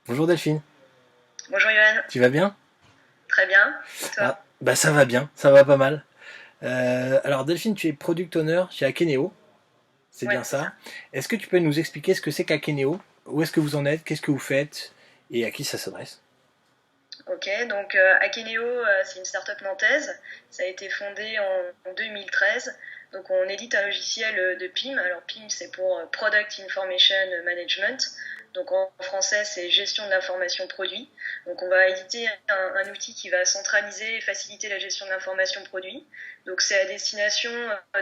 Bonjour Delphine, Bonjour Yoann, tu vas bien? très bien. Et toi? Bah ça va bien, ça va pas mal. Alors Delphine, tu es product owner chez Akeneo, c'est Ouais, bien c'est ça. ça. Est-ce que tu peux nous expliquer ce que c'est qu'Akeneo? Où est-ce que vous en êtes? Qu'est-ce que vous faites? Et à qui ça s'adresse? Ok, donc Akeneo, c'est une start-up nantaise. Ça a été fondé en 2013. Donc on édite un logiciel de PIM. Alors PIM, c'est pour Product Information Management. Donc en français, c'est gestion de l'information produit. Donc on va éditer un outil qui va centraliser et faciliter la gestion de l'information produit. Donc c'est à destination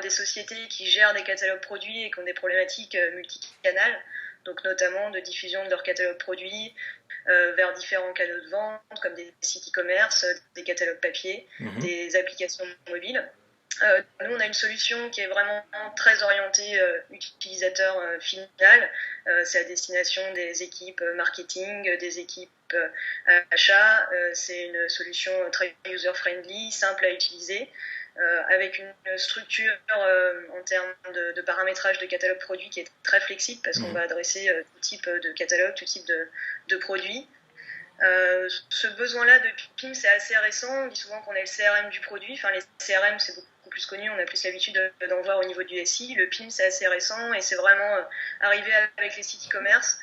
des sociétés qui gèrent des catalogues produits et qui ont des problématiques multicanales. Donc notamment de diffusion de leurs catalogues produits, vers différents canaux de vente, comme des sites e-commerce, des catalogues papier, Mhm. des applications mobiles. Nous, on a une solution qui est vraiment très orientée utilisateur final. C'est à destination des équipes marketing, des équipes achat. C'est une solution très user-friendly, simple à utiliser, avec une structure en termes de paramétrage de catalogue produit qui est très flexible parce qu'on Mhm. va adresser tout type de catalogue, tout type de produits. Ce besoin-là de PIM, c'est assez récent. On dit souvent qu'on est le CRM du produit. Enfin, les CRM, c'est beaucoup plus connu. On a plus l'habitude d'en voir au niveau du SI. Le PIM, c'est assez récent et c'est vraiment arrivé avec les sites e-commerce.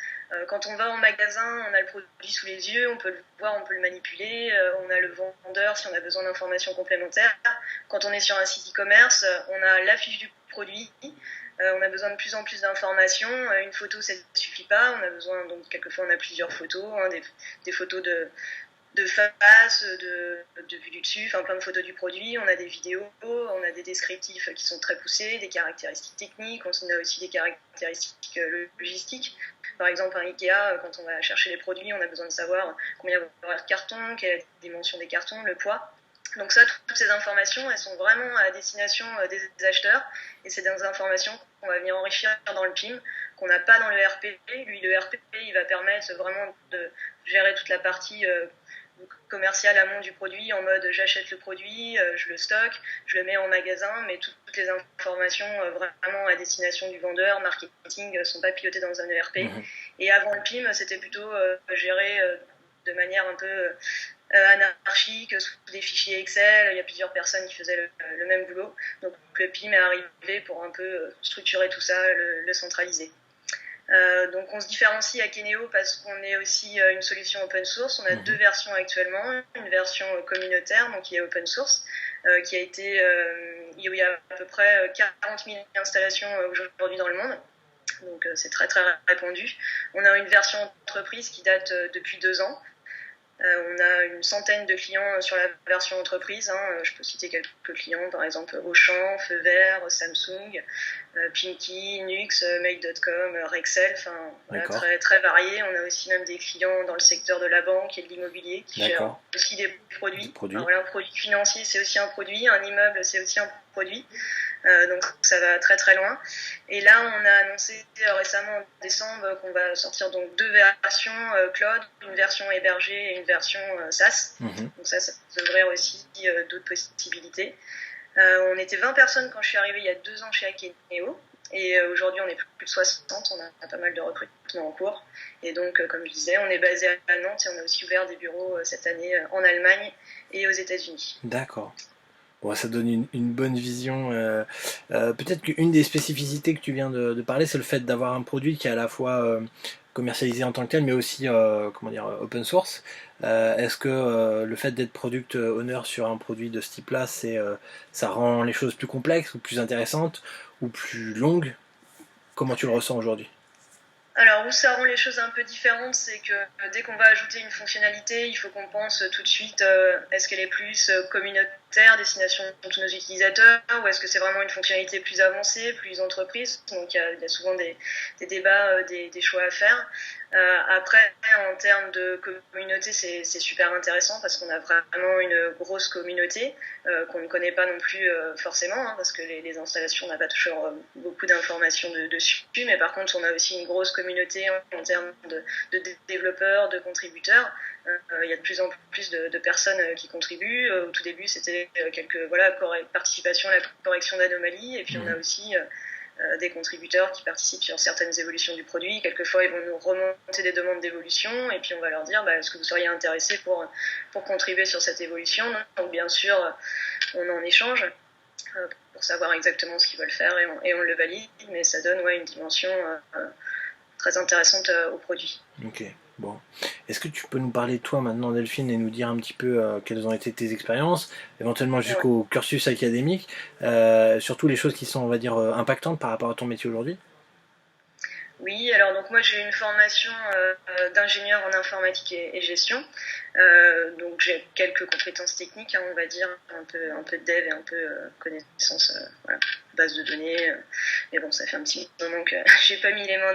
Quand on va en magasin, on a le produit sous les yeux, on peut le voir, on peut le manipuler, on a le vendeur si on a besoin d'informations complémentaires. Quand on est sur un site e-commerce, on a la fiche du produit, on a besoin de plus en plus d'informations. Une photo, ça ne suffit pas. On a besoin, donc quelquefois, on a plusieurs photos, hein, des photos de face, de vue du dessus, enfin plein de photos du produit. On a des vidéos, on a des descriptifs qui sont très poussés, des caractéristiques techniques, on a aussi des caractéristiques logistiques. Par exemple, un Ikea, quand on va chercher les produits, on a besoin de savoir combien va y avoir de cartons, quelle est la dimension des cartons, le poids. Donc ça, toutes ces informations, elles sont vraiment à destination des acheteurs et c'est des informations qu'on va venir enrichir dans le PIM, qu'on n'a pas dans le RP. Lui, le RP, il va permettre vraiment de gérer toute la partie commerciale amont du produit en mode j'achète le produit, je le stocke, je le mets en magasin, mais toutes les informations vraiment à destination du vendeur, marketing, sont pas pilotées dans un ERP. Mhm. Et avant le PIM, c'était plutôt géré de manière un peu anarchique, sous des fichiers Excel. Il y a plusieurs personnes qui faisaient le même boulot. Donc le PIM est arrivé pour un peu structurer tout ça, le centraliser. Donc on se différencie à Keneo parce qu'on est aussi une solution open source. On a deux Mhm. versions actuellement, une version communautaire, donc qui est open source, qui a été, il y a à peu près 40 000 installations aujourd'hui dans le monde. Donc c'est très très répandu. On a une version entreprise qui date depuis 2 ans, on a une centaine de clients sur la version entreprise, hein. Je peux citer quelques clients, par exemple Auchan, Feu Vert, Samsung, Pinky, Nux, Mail.com, Rexel, enfin voilà, D'accord, très, très varié. On a aussi même des clients dans le secteur de la banque et de l'immobilier qui gèrent d'accord. aussi des Des produits. Alors produits. voilà, un produit financier, c'est aussi un produit, un immeuble, c'est aussi un produit. Donc ça va très très loin. Et là, on a annoncé récemment en décembre qu'on va sortir donc deux versions cloud, une version hébergée et une version SaaS. Mhm. Donc ça peut ouvrir aussi d'autres possibilités. On était 20 personnes quand je suis arrivée il y a 2 ans chez Akeneo. Et aujourd'hui, on est plus de 60. On a pas mal de recrutements en cours. Et donc, comme je disais, on est basé à Nantes et on a aussi ouvert des bureaux cette année en Allemagne et aux États-Unis. D'accord. Bon, ça donne une bonne vision. Peut-être qu'une des spécificités que tu viens de parler, c'est le fait d'avoir un produit qui est à la fois commercialisé en tant que tel, mais aussi comment dire, open source. Est-ce que le fait d'être product owner sur un produit de ce type-là, ça rend les choses plus complexes ou plus intéressantes ou plus longues? Comment tu le ressens aujourd'hui? Alors, où ça rend les choses un peu différentes, c'est que dès qu'on va ajouter une fonctionnalité, il faut qu'on pense tout de suite est-ce qu'elle est plus communautaire, destination de tous nos utilisateurs, ou est-ce que c'est vraiment une fonctionnalité plus avancée, plus entreprise. Donc, il y a souvent des débats, des choix à faire. Après, en termes de communauté, c'est super intéressant parce qu'on a vraiment une grosse communauté qu'on ne connaît pas non plus forcément, hein, parce que les installations, on n'a pas toujours beaucoup d'informations dessus, mais par contre, on a aussi une grosse communauté en termes de développeurs, de contributeurs. Il y a de plus en plus de personnes qui contribuent. Au tout début, c'était quelques participations à la correction d'anomalies, et puis on a Mhm. aussi des contributeurs qui participent sur certaines évolutions du produit. Quelquefois, ils vont nous remonter des demandes d'évolution et puis on va leur dire est-ce que vous seriez intéressé pour contribuer sur cette évolution. Donc bien sûr, on en échange pour savoir exactement ce qu'ils veulent faire et on le valide, mais ça donne une dimension très intéressante au produit. Ok, bon. Est-ce que tu peux nous parler de toi maintenant, Delphine, et nous dire un petit peu quelles ont été tes expériences, éventuellement jusqu'au cursus académique, surtout les choses qui sont, on va dire, impactantes par rapport à ton métier aujourd'hui? Oui, alors donc moi j'ai une formation d'ingénieur en informatique et gestion, donc j'ai quelques compétences techniques, on va dire, un peu de dev et un peu connaissance, base de données, mais bon ça fait un petit moment que j'ai pas mis les mains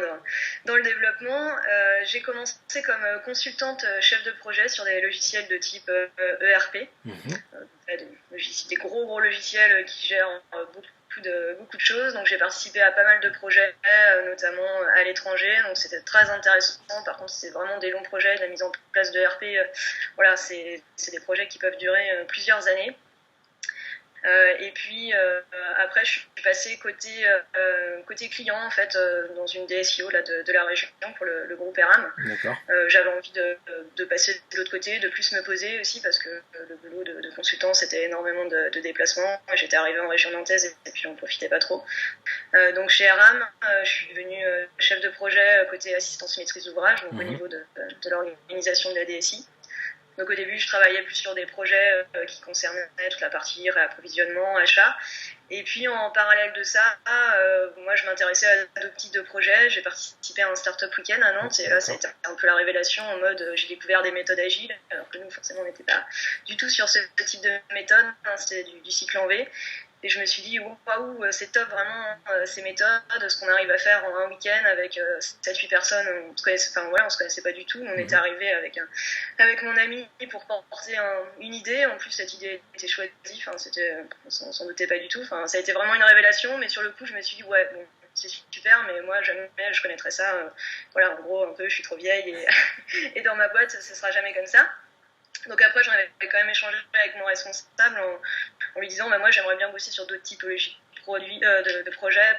dans le développement. J'ai commencé comme consultante chef de projet sur des logiciels de type ERP, des gros logiciels qui gèrent beaucoup de choses. Donc j'ai participé à pas mal de projets, notamment à l'étranger. Donc c'était très intéressant. Par contre, c'est vraiment des longs projets. La mise en place de RP, c'est des projets qui peuvent durer plusieurs années. Et puis après, je suis passée côté client en fait dans une DSIO là, de la région pour le groupe ERAM. J'avais envie de passer de l'autre côté, de plus me poser aussi parce que le boulot de consultant c'était énormément de déplacements. J'étais arrivée en région nantaise et puis on profitait pas trop. Donc chez ERAM, je suis devenue chef de projet côté assistance maîtrise d'ouvrage, donc au niveau de l'organisation de la DSI. Donc au début, je travaillais plus sur des projets qui concernaient toute la partie réapprovisionnement, achat. Et puis en parallèle de ça, moi je m'intéressais à d'autres types de projets. J'ai participé à un startup week-end à Nantes et là ça a été un peu la révélation en mode j'ai découvert des méthodes agiles, alors que nous forcément on n'était pas du tout sur ce type de méthode, c'était du cycle en V. Et je me suis dit, waouh, c'est top vraiment ces méthodes, ce qu'on arrive à faire en un week-end avec 7-8 personnes. On se connaissait pas du tout. On était arrivé avec mon ami pour porter une idée. En plus, cette idée était choisie. On s'en doutait pas du tout. Ça a été vraiment une révélation. Mais sur le coup, je me suis dit, c'est super, mais moi, jamais je connaîtrais ça. En gros, un peu, je suis trop vieille et dans ma boîte, ce sera jamais comme ça. Donc après, j'en avais quand même échangé avec mon responsable en lui disant moi j'aimerais bien bosser sur d'autres typologies de projets,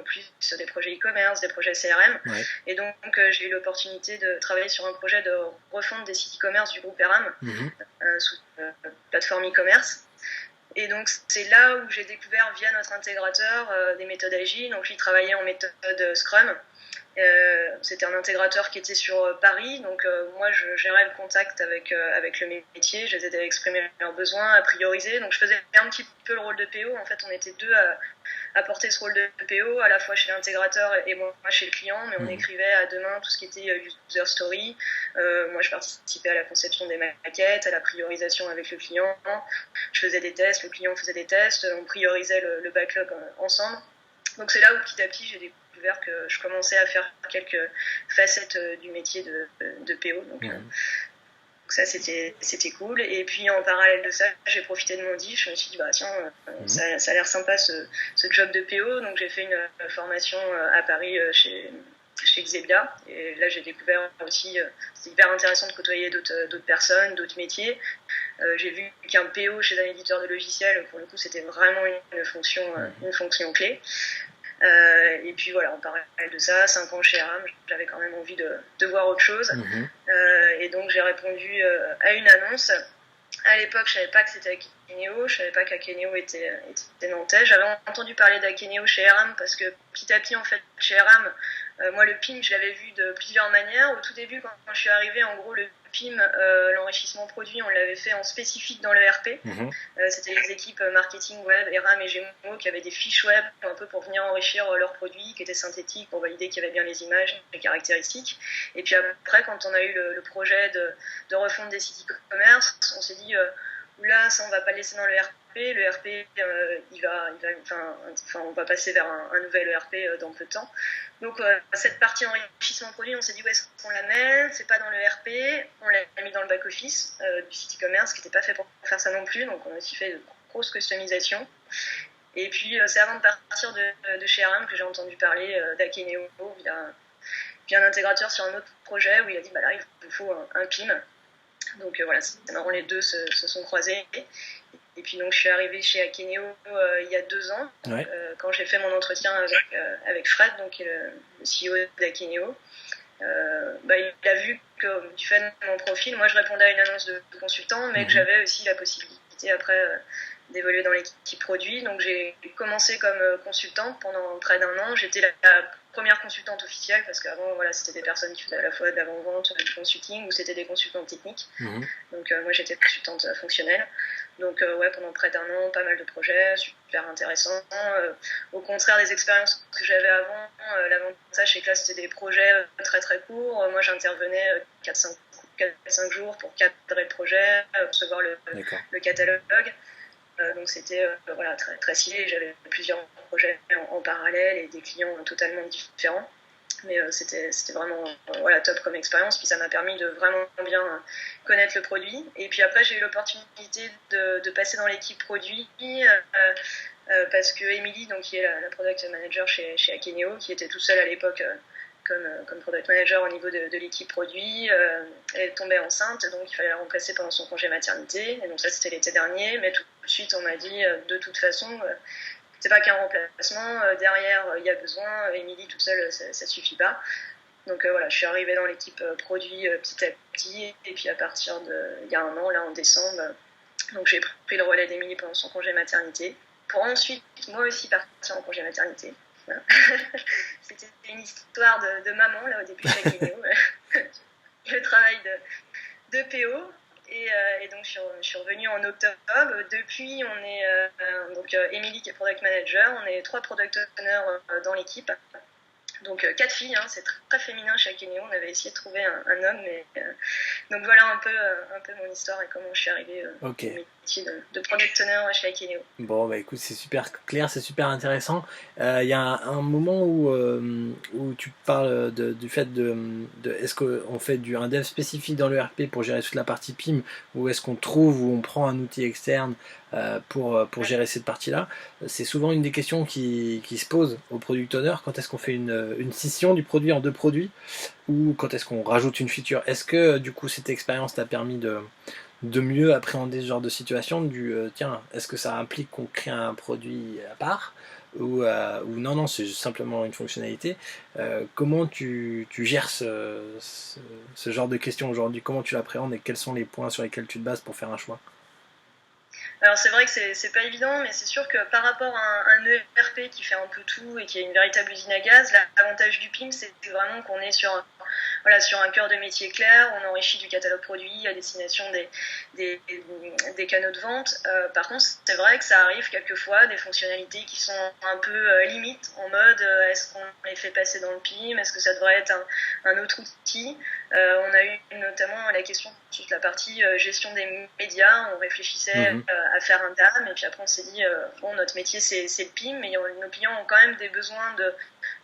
plus sur des projets e-commerce, des projets CRM. Et donc j'ai eu l'opportunité de travailler sur un projet de refonte des sites e-commerce du groupe ERAM sous plateforme e-commerce. Et donc c'est là où j'ai découvert via notre intégrateur des méthodes agiles. Donc j'y travaillais en méthode Scrum. C'était un intégrateur qui était sur Paris, donc moi je gérais le contact avec le métier, je les aidais à exprimer leurs besoins, à prioriser, donc je faisais un petit peu le rôle de PO. En fait on était deux à porter ce rôle de PO, à la fois chez l'intégrateur et moi chez le client, mais on écrivait à deux mains tout ce qui était user story. Moi je participais à la conception des maquettes, à la priorisation avec le client, je faisais des tests, le client faisait des tests, on priorisait le backlog ensemble. Donc c'est là où petit à petit j'ai découvert que je commençais à faire quelques facettes du métier de PO. Donc ça c'était cool. Et puis en parallèle de ça, j'ai profité de mon diff. Je me suis dit ça a l'air sympa ce job de PO. Donc j'ai fait une formation à Paris chez Xebia. Et là j'ai découvert aussi, c'était hyper intéressant de côtoyer d'autres personnes, d'autres métiers. J'ai vu qu'un PO chez un éditeur de logiciels, pour le coup, c'était vraiment une fonction clé. Et puis voilà, en parallèle de ça, 5 ans chez ERAM, j'avais quand même envie de voir autre chose. Et donc j'ai répondu à une annonce. À l'époque, je savais pas que c'était Akeneo, je savais pas qu'Akeneo était nantais. J'avais entendu parler d'Akeneo chez ERAM parce que petit à petit, en fait, chez ERAM, moi le PIM, je l'avais vu de plusieurs manières. Au tout début, quand je suis arrivée, en gros, le PIM, l'enrichissement produit, on l'avait fait en spécifique dans le RP. C'était les équipes marketing web, ERAM et Gémeaux qui avaient des fiches web un peu pour venir enrichir leurs produits, qui étaient synthétiques, pour valider qu'il y avait bien les images, les caractéristiques. Et puis après, quand on a eu le projet de refonte des sites e-commerce, on s'est dit oula, ça on va pas le laisser dans le RP. Le RP, on va passer vers un nouvel ERP dans peu de temps. Donc cette partie enrichissement produit, on s'est dit où est-ce qu'on la met? C'est pas dans le RP, on l'a mis dans le back office du site e-commerce qui n'était pas fait pour faire ça non plus, donc on a aussi fait de grosses customisations. Et puis c'est avant de partir de chez ERAM que j'ai entendu parler d'Akeneo via un intégrateur sur un autre projet où il a dit là il vous faut un PIM. Donc voilà, c'est marrant, les deux se sont croisés. Et puis donc je suis arrivée chez Akeneo il y a 2 ans, Ouais. quand j'ai fait mon entretien avec Fred, donc le CEO d'Akeneo. Il a vu que du fait de mon profil, moi je répondais à une annonce de consultant, mais que j'avais aussi la possibilité après d'évoluer dans l'équipe produit. Donc j'ai commencé comme consultante pendant près d'1 an. J'étais la première consultante officielle, parce qu'avant voilà, c'était des personnes qui faisaient à la fois de l'avant-vente, du consulting, ou c'était des consultants techniques. Donc moi j'étais consultante fonctionnelle. Donc pendant près d'1 an, pas mal de projets, super intéressants. Au contraire des expériences que j'avais avant, l'avantage c'est que là c'était des projets très très courts. Moi j'intervenais 4-5 jours pour cadrer le projet, recevoir le catalogue. Donc c'était très, très ciblé. J'avais plusieurs projets en parallèle et des clients totalement différents. Mais c'était vraiment top comme expérience. Puis ça m'a permis de vraiment bien connaître le produit. Et puis après, j'ai eu l'opportunité de passer dans l'équipe produit parce que Émilie, donc, qui est la product manager chez Akeneo, qui était toute seule à l'époque comme product manager au niveau de l'équipe produit, elle tombait enceinte, donc il fallait la remplacer pendant son congé maternité. Et donc ça, c'était l'été dernier. Mais tout de suite, on m'a dit, de toute façon... c'est pas qu'un remplacement, derrière il y a besoin, Émilie toute seule ça suffit pas. Donc je suis arrivée dans l'équipe produit petit à petit, et puis à partir il y a 1 an, là en décembre, donc j'ai pris le relais d'Émilie pendant son congé maternité, pour ensuite moi aussi partir en congé maternité. Voilà. C'était une histoire de maman là au début de Akeneo, le travail de PO. Et donc je suis revenue en octobre. Depuis, on est donc Émilie qui est product manager, on est 3 product owners dans l'équipe. Donc 4 filles, hein, c'est très féminin chez Akeneo. On avait essayé de trouver un homme, mais donc voilà un peu mon histoire et comment je suis arrivée au métier de product owner chez Akeneo. Bon, bah écoute, c'est super clair, c'est super intéressant. Il y a un moment où tu parles du fait est-ce qu'on fait un dev spécifique dans le RP pour gérer toute la partie PIM, ou est-ce qu'on trouve ou on prend un outil externe pour gérer cette partie-là. C'est souvent une des questions qui se pose au product owner. Quand est-ce qu'on fait une scission du produit en 2 produits, ou quand est-ce qu'on rajoute une feature? Est-ce que du coup cette expérience t'a permis de mieux appréhender ce genre de situation, tiens, est-ce que ça implique qu'on crée un produit à part, ou non, c'est simplement une fonctionnalité? Comment tu gères ce genre de questions aujourd'hui? Comment tu l'appréhendes et quels sont les points sur lesquels tu te bases pour faire un choix? Alors c'est vrai que c'est pas évident, mais c'est sûr que par rapport à un ERP qui fait un peu tout et qui est une véritable usine à gaz, l'avantage du PIM, c'est vraiment qu'on est sur un cœur de métier clair. On enrichit du catalogue produit à destination des canaux de vente. Par contre, c'est vrai que ça arrive quelquefois des fonctionnalités qui sont un peu limites, en mode est-ce qu'on les fait passer dans le PIM, est-ce que ça devrait être un autre outil. On a eu notamment la question sur la partie gestion des médias. On réfléchissait à faire un DAM, et puis après on s'est dit bon, notre métier c'est le PIM, mais nos clients ont quand même des besoins de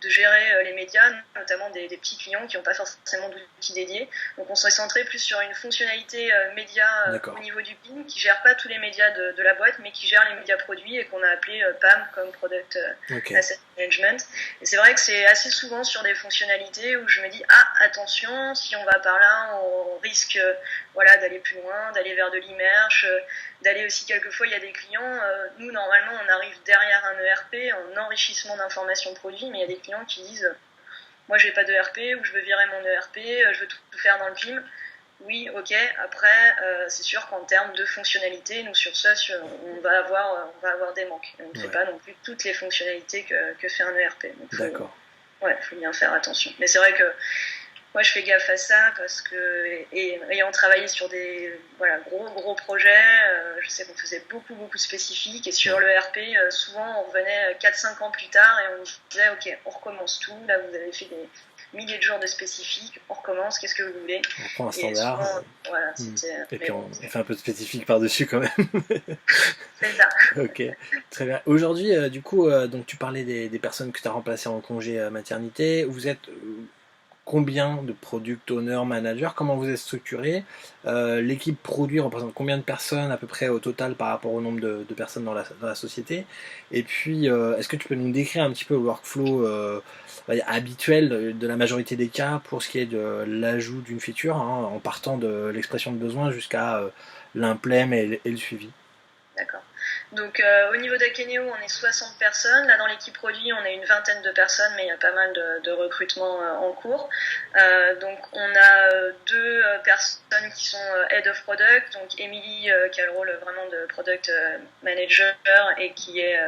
gérer les médias, notamment des petits clients qui n'ont pas forcément d'outils dédiés. Donc on s'est centré plus sur une fonctionnalité média au niveau du PIM, qui gère pas tous les médias de la boîte, mais qui gère les médias produits, et qu'on a appelé PAM, comme Product Asset Management. Et c'est vrai que c'est assez souvent sur des fonctionnalités où je me dis attention, si on va par là, on risque d'aller plus loin, d'aller vers de l'immerge, d'aller aussi quelquefois, il y a des clients, nous normalement on arrive derrière un ERP en enrichissement d'informations produits, mais il y a des clients qui disent moi j'ai pas d'ERP, ou je veux virer mon ERP, je veux tout faire dans le PIM. Oui, ok, après c'est sûr qu'en termes de fonctionnalités, nous sur ça on va avoir des manques. On ne fait pas non plus toutes les fonctionnalités que fait un ERP. Donc D'accord. Faut bien faire attention. Mais c'est vrai que moi, je fais gaffe à ça parce que, ayant travaillé sur des gros projets, je sais qu'on faisait beaucoup de spécifiques, et sur le RP, souvent on revenait 4-5 ans plus tard et on disait ok, on recommence tout, là vous avez fait des milliers de jours de spécifiques, on recommence, qu'est-ce que vous voulez? On prend un standard. Et puis on fait un peu de spécifique par-dessus quand même. C'est ça. Ok, très bien. Aujourd'hui, du coup, donc tu parlais des personnes que tu as remplacées en congé maternité. Vous êtes combien de product owner managers? Comment vous êtes structuré? L'équipe produit représente combien de personnes à peu près au total par rapport au nombre de personnes dans la société? Et puis, est-ce que tu peux nous décrire un petit peu le workflow habituel de la majorité des cas pour ce qui est de l'ajout d'une feature, hein, en partant de l'expression de besoin jusqu'à l'implème et le suivi? D'accord. Donc au niveau d'Akeneo, on est 60 personnes. Là, dans l'équipe produit, on est une vingtaine de personnes, mais il y a pas mal de recrutements en cours. Donc on a deux personnes qui sont Head of Product, donc Emily qui a le rôle vraiment de Product Manager et qui est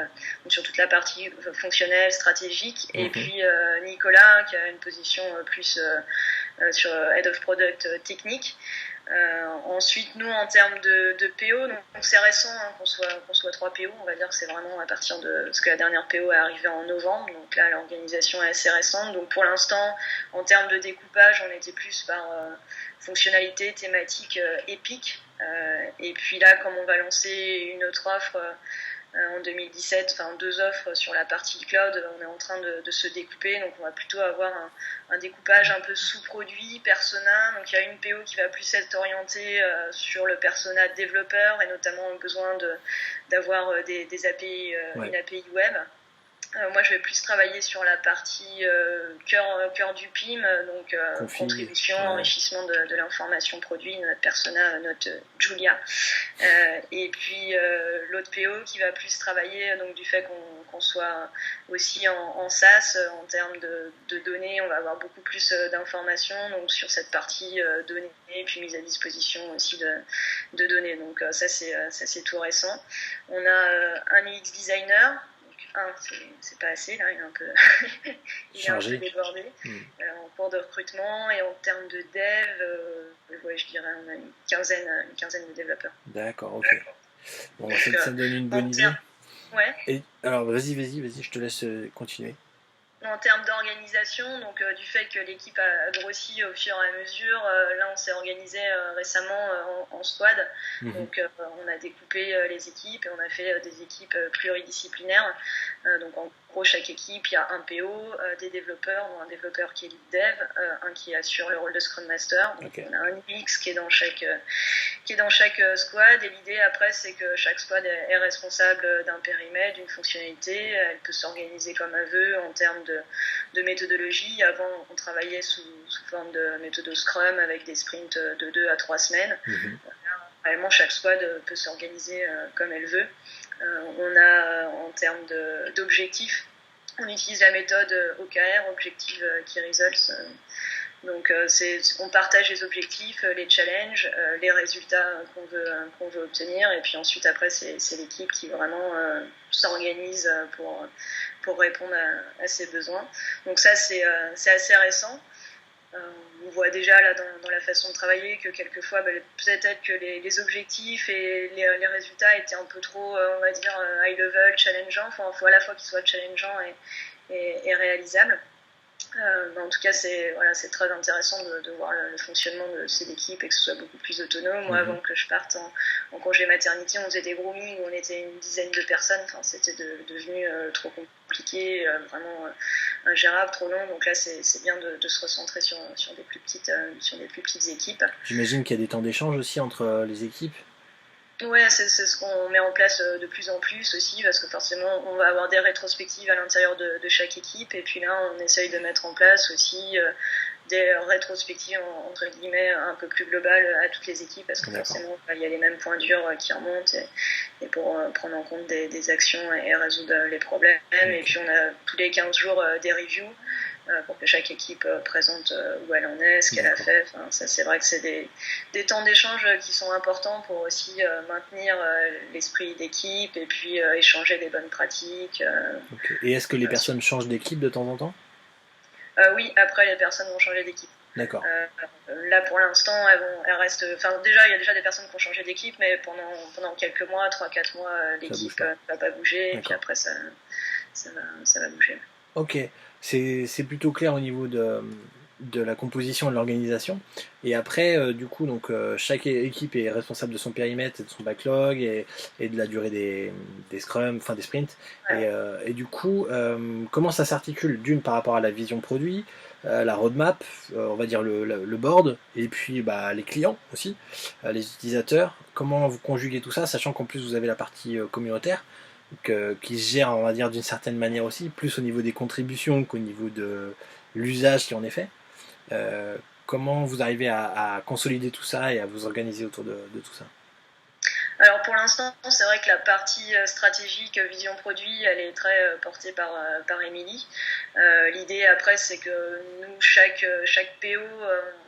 sur toute la partie fonctionnelle, stratégique, et puis Nicolas qui a une position plus sur Head of Product technique. Ensuite, nous, en termes de PO, donc c'est récent qu'on soit 3 PO, on va dire que c'est vraiment à partir de... Parce que la dernière PO est arrivée en novembre, donc là, l'organisation est assez récente. Donc pour l'instant, en termes de découpage, on était plus par fonctionnalité, thématique, épique. Et puis là, comme on va lancer une autre offre en 2017, enfin 2 offres sur la partie cloud, on est en train de se découper, donc on va plutôt avoir un découpage un peu sous-produit, persona, donc il y a une PO qui va plus être orientée sur le persona développeur et notamment le besoin d'avoir des API, une API web. Moi, je vais plus travailler sur la partie cœur du PIM, donc contribution, enrichissement de l'information produit, notre persona, notre Julia. Et puis l'autre PO qui va plus travailler donc du fait qu'on soit aussi en SaaS en termes de données, on va avoir beaucoup plus d'informations donc sur cette partie données et puis mise à disposition aussi de données. Donc ça c'est tout récent. On a un UX designer. C'est pas assez, là, il est un peu, il est un peu débordé en cours de recrutement, et en termes de dev, ouais, je dirais on a une quinzaine de développeurs. D'accord, ok. Bon, ça me donne une bonne idée. Ouais. Et, alors vas-y, je te laisse continuer. En termes d'organisation, donc du fait que l'équipe a grossi au fur et à mesure, là on s'est organisé récemment en squad, donc on a découpé les équipes et on a fait des équipes pluridisciplinaires. Donc en gros chaque équipe il y a un PO, des développeurs, un développeur qui est lead dev, un qui assure le rôle de Scrum Master, donc on a un UX qui est dans chaque squad, et l'idée après c'est que chaque squad est responsable d'un périmètre, d'une fonctionnalité, elle peut s'organiser comme elle veut en termes de méthodologie. Avant on travaillait sous forme de méthode Scrum avec des sprints de 2 à 3 semaines. Réellement chaque squad peut s'organiser comme elle veut. On a en termes d'objectifs, on utilise la méthode OKR, Objective Key Results. Donc on partage les objectifs, les challenges, les résultats qu'on veut obtenir, et puis ensuite après c'est l'équipe qui vraiment s'organise pour répondre à ses besoins. Donc ça c'est assez récent. On voit déjà là dans la façon de travailler que quelquefois peut-être que les objectifs et les résultats étaient un peu trop on va dire high level, challengeants. Faut à la fois qu'ils soient challengeants et réalisables. En tout cas, c'est très intéressant de voir le fonctionnement de ces équipes et que ce soit beaucoup plus autonome. Moi, avant que je parte en congé maternité, on faisait des grooming où on était une dizaine de personnes. Enfin, c'était devenu trop compliqué, vraiment ingérable, trop long. Donc là, c'est bien de se recentrer sur des plus petites équipes. J'imagine qu'il y a des temps d'échange aussi entre les équipes. Ouais, c'est ce qu'on met en place de plus en plus aussi, parce que forcément on va avoir des rétrospectives à l'intérieur de chaque équipe, et puis là on essaye de mettre en place aussi des rétrospectives entre guillemets un peu plus globales à toutes les équipes, parce que forcément il y a les mêmes points durs qui remontent, et pour prendre en compte des actions et résoudre les problèmes. Et puis on a tous les 15 jours des reviews pour que chaque équipe présente où elle en est, ce qu'elle a fait. Enfin, ça, c'est vrai que c'est des temps d'échange qui sont importants pour aussi maintenir l'esprit d'équipe et puis échanger des bonnes pratiques. Et est-ce que les personnes changent d'équipe de temps en temps ? Oui, après les personnes vont changer d'équipe. D'accord. Là pour l'instant, elles restent. Enfin, déjà, il y a déjà des personnes qui ont changé d'équipe, mais pendant quelques mois, 3-4 mois, l'équipe ne va pas bouger, et puis après ça va bouger. Ok, c'est plutôt clair au niveau de la composition et de l'organisation. Et après, du coup, donc, chaque équipe est responsable de son périmètre et de son backlog et de la durée des scrums, enfin des sprints. Ouais. Et du coup, comment ça s'articule d'une par rapport à la vision produit, la roadmap, on va dire le board, et puis les clients aussi, les utilisateurs. Comment vous conjuguez tout ça, sachant qu'en plus vous avez la partie communautaire qui se gère, on va dire, d'une certaine manière aussi, plus au niveau des contributions qu'au niveau de l'usage qui en est fait. Comment vous arrivez à consolider tout ça et à vous organiser autour de tout ça ? Alors pour l'instant, c'est vrai que la partie stratégique, vision produit, elle est très portée par Émilie. L'idée après, c'est que nous, chaque PO,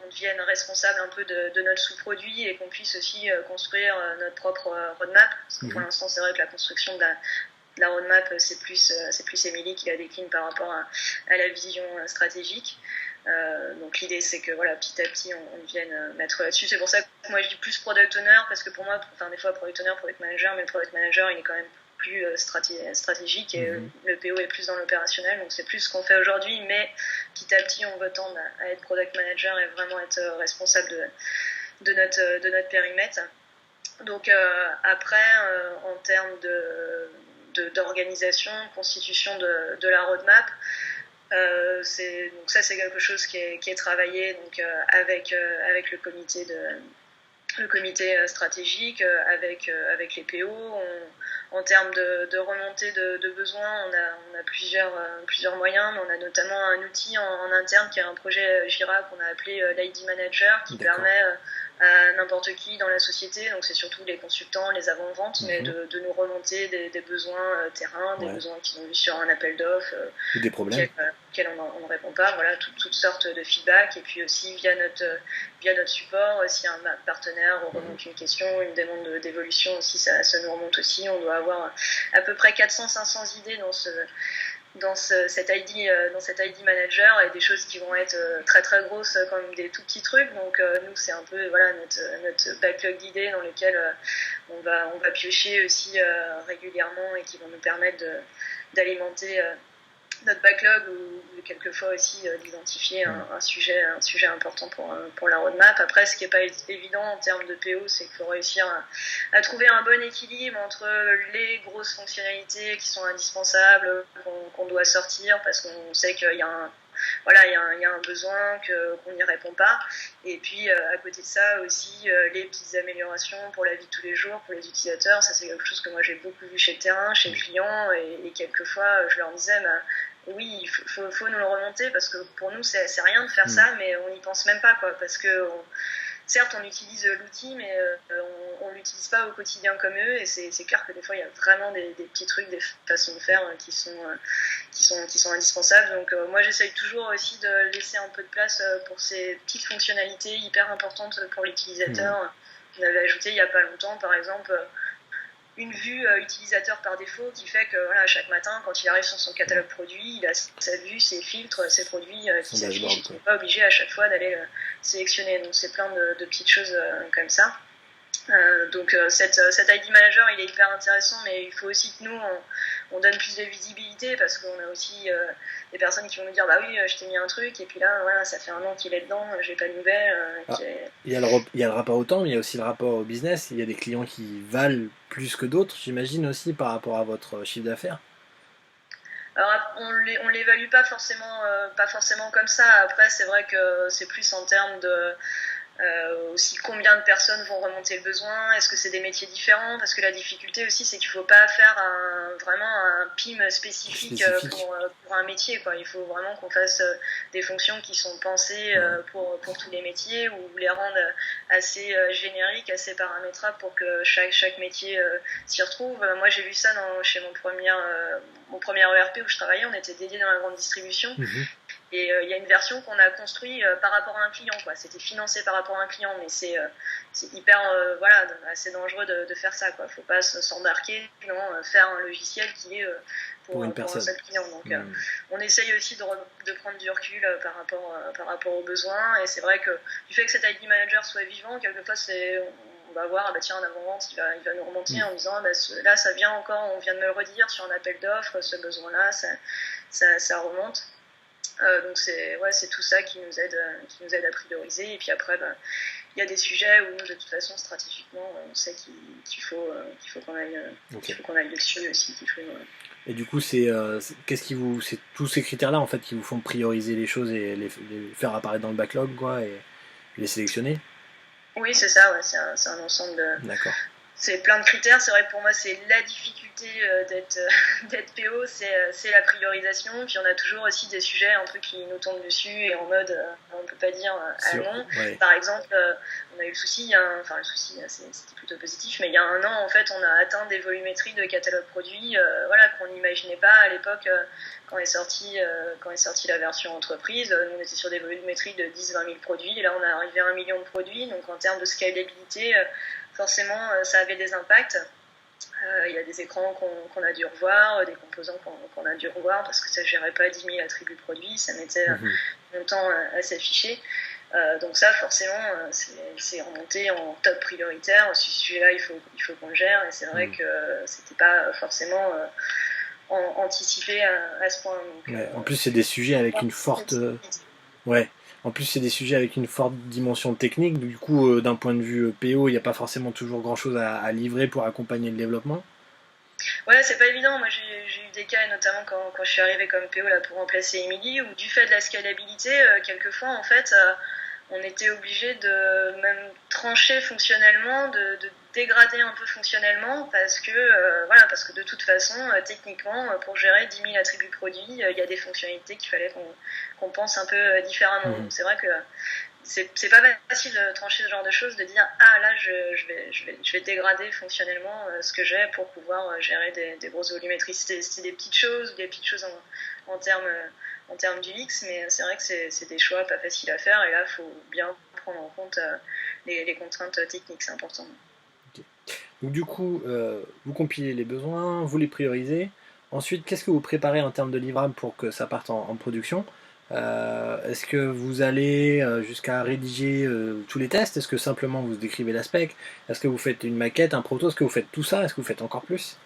on devienne responsable un peu de notre sous-produit et qu'on puisse aussi construire notre propre roadmap. Parce que pour l'instant, c'est vrai que la construction de la roadmap, c'est plus Émilie qui la décline par rapport à la vision stratégique. Donc l'idée c'est que voilà, petit à petit on vienne mettre là-dessus. C'est pour ça que moi je dis plus product owner, parce que pour moi, enfin des fois product owner, product manager, mais le product manager il est quand même plus stratégique et le PO est plus dans l'opérationnel, donc c'est plus ce qu'on fait aujourd'hui, mais petit à petit on veut tendre à être product manager et vraiment être responsable de notre périmètre. Donc après, en termes d'organisation, constitution de la roadmap, donc ça c'est quelque chose qui est travaillé donc avec le comité stratégique, avec les PO. En termes de remontée de besoins, on a plusieurs moyens, mais on a notamment un outil en interne qui est un projet Jira qu'on a appelé l'ID Manager, qui permet à n'importe qui dans la société, donc c'est surtout les consultants, les avant-ventes, mais de nous remonter des besoins terrain, des besoins qu'ils ont vus sur un appel d'offres, des problèmes auxquels on ne répond pas, voilà, toutes sortes de feedback, et puis aussi via notre support, si un partenaire remonte une question, une demande d'évolution aussi, ça nous remonte aussi. On doit avoir à peu près 400-500 idées dans cet ID manager, et des choses qui vont être très très grosses comme des tout petits trucs. Donc nous c'est un peu voilà notre backlog d'idées dans lequel on va piocher aussi régulièrement, et qui vont nous permettre d'alimenter notre backlog, ou quelquefois aussi d'identifier un sujet important pour la roadmap. Après, ce qui n'est pas évident en termes de PO, c'est qu'il faut réussir à trouver un bon équilibre entre les grosses fonctionnalités qui sont indispensables, qu'on doit sortir parce qu'on sait qu'il y a un besoin, qu'on n'y répond pas. Et puis, à côté de ça aussi, les petites améliorations pour la vie de tous les jours, pour les utilisateurs. Ça, c'est quelque chose que moi, j'ai beaucoup vu chez le terrain, chez le client. Et quelquefois, je leur disais, oui, il faut nous le remonter, parce que pour nous, c'est rien de faire ça, mais on n'y pense même pas, quoi. Parce que, certes, on utilise l'outil, mais on l'utilise pas au quotidien comme eux. Et c'est clair que des fois, il y a vraiment des petits trucs, des façons de faire qui sont indispensables. Donc moi j'essaye toujours aussi de laisser un peu de place pour ces petites fonctionnalités hyper importantes pour l'utilisateur. On avait ajouté il n'y a pas longtemps par exemple une vue utilisateur par défaut, qui fait que voilà, chaque matin quand il arrive sur son catalogue produit, il a sa vue, ses filtres, ses produits qui s'affichent, et qu'il n'est pas obligé à chaque fois d'aller sélectionner. Donc c'est plein de petites choses comme ça. Donc cet ID Manager il est hyper intéressant, mais il faut aussi que nous on donne plus de visibilité, parce qu'on a aussi des personnes qui vont nous dire bah oui, je t'ai mis un truc, et puis là voilà, ça fait un an qu'il est dedans, j'ai pas de nouvelles. Il y a le rapport au temps, mais il y a aussi le rapport au business. Il y a des clients qui valent plus que d'autres, j'imagine, aussi par rapport à votre chiffre d'affaires. Alors on l'évalue pas forcément comme ça. Après c'est vrai que c'est plus en termes de aussi combien de personnes vont remonter le besoin, est-ce que c'est des métiers différents, parce que la difficulté aussi c'est qu'il ne faut pas faire vraiment un PIM spécifique. Pour un métier, quoi. Il faut vraiment qu'on fasse des fonctions qui sont pensées pour tous les métiers, ou les rendre assez génériques, assez paramétrables, pour que chaque métier s'y retrouve. Moi j'ai vu ça chez mon premier ERP où je travaillais, on était dédié dans la grande distribution. Et il y a une version qu'on a construite par rapport à un client, quoi. C'était financé par rapport à un client, mais c'est hyper assez dangereux de faire ça, quoi. Faut pas s'embarquer dans faire un logiciel qui est pour un seul client. Donc on essaye aussi de prendre du recul par rapport aux besoins. Et c'est vrai que du fait que cet ID Manager soit vivant, quelquefois on va voir, tiens, un avant-vente, il va nous remonter en disant, là ça vient encore, on vient de me le redire sur un appel d'offres, ce besoin-là, ça remonte. Donc c'est tout ça qui nous aide à prioriser. Et puis après, il y a des sujets où de toute façon stratégiquement on sait qu'il faut qu'on aille dessus aussi. Et du coup, c'est tous ces critères-là en fait qui vous font prioriser les choses et les faire apparaître dans le backlog, quoi, et les sélectionner. Oui, c'est ça. Ouais, c'est un ensemble de. D'accord. C'est plein de critères. C'est vrai que pour moi, c'est la difficulté d'être PO, c'est la priorisation. Puis on a toujours aussi des sujets un peu qui nous tombent dessus, et en mode on peut pas dire non. Ouais. Par exemple, a eu le souci, enfin le souci c'était plutôt positif, mais il y a un an en fait on a atteint des volumétries de catalogue produits voilà, qu'on n'imaginait pas à l'époque quand est sortie la version entreprise. Nous on était sur des volumétries de 10-20 000 produits, et là on est arrivé à 1 million de produits, donc en termes de scalabilité forcément ça avait des impacts. Il y a des écrans qu'on a dû revoir, des composants qu'on a dû revoir parce que ça ne gérait pas 10 000 attributs produits, ça mettait longtemps à s'afficher. Donc ça, forcément, c'est remonté en top prioritaire. Ce sujet-là, il faut qu'on le gère, et c'est vrai que c'était pas forcément anticipé à ce point. Donc, ouais. En plus, c'est des sujets avec une forte... ouais. En plus, c'est des sujets avec une forte dimension technique. Du coup, d'un point de vue PO, il n'y a pas forcément toujours grand-chose à livrer pour accompagner le développement. Ouais, c'est pas évident. Moi, j'ai eu des cas, notamment quand je suis arrivée comme PO là, pour remplacer Émilie, où du fait de la scalabilité, quelquefois, en fait, on était obligé de même trancher fonctionnellement, de dégrader un peu fonctionnellement, parce que, voilà, parce que de toute façon, techniquement, pour gérer 10 000 attributs produits, il y a des fonctionnalités qu'il fallait qu'on pense un peu différemment. Donc, c'est vrai que c'est pas facile de trancher ce genre de choses, de dire ah là je vais dégrader fonctionnellement ce que j'ai pour pouvoir gérer des grosses volumétries. C'était des petites choses en termes d'UX, mais c'est vrai que c'est des choix pas faciles à faire, et là il faut bien prendre en compte les contraintes techniques, c'est important. Okay. Donc du coup, vous compilez les besoins, vous les priorisez. Ensuite, qu'est-ce que vous préparez en termes de livrables pour que ça parte en production? Est-ce que vous allez jusqu'à rédiger tous les tests? Est-ce que simplement vous décrivez la spec? Est-ce que vous faites une maquette, un proto? Est-ce que vous faites tout ça? Est-ce que vous faites encore plus?